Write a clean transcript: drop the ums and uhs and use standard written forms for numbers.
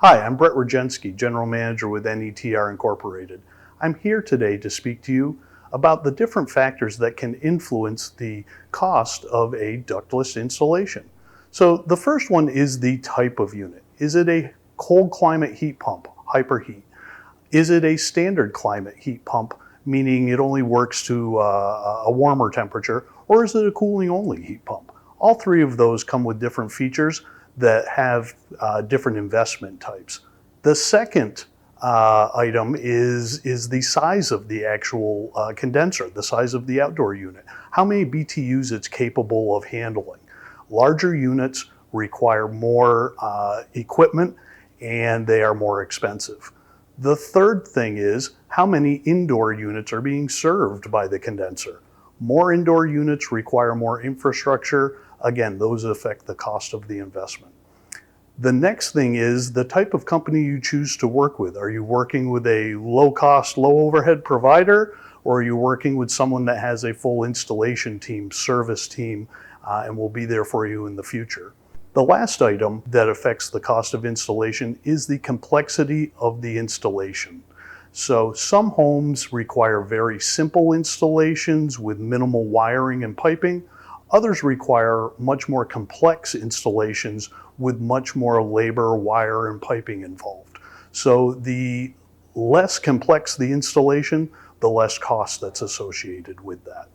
Hi, I'm Brett Rogenski, General Manager with N.E.T.R. Incorporated. I'm here today to speak to you about the different factors that can influence the cost of a ductless installation. So the first one is the type of unit. Is it a cold climate heat pump, hyperheat? Is it a standard climate heat pump, meaning it only works to a warmer temperature, or is it a cooling only heat pump? All three of those come with different features that have different investment types. The second item is the size of the actual condenser, the size of the outdoor unit, how many BTUs it's capable of handling. Larger units require more equipment and they are more expensive. The third thing is how many indoor units are being served by the condenser. More indoor units require more infrastructure. Again, those affect the cost of the investment. The next thing is the type of company you choose to work with. Are you working with a low-cost, low-overhead provider, or are you working with someone that has a full installation team, service team, and will be there for you in the future? The last item that affects the cost of installation is the complexity of the installation. So some homes require very simple installations with minimal wiring and piping. Others require much more complex installations with much more labor, wire, and piping involved. So the less complex the installation, the less cost that's associated with that.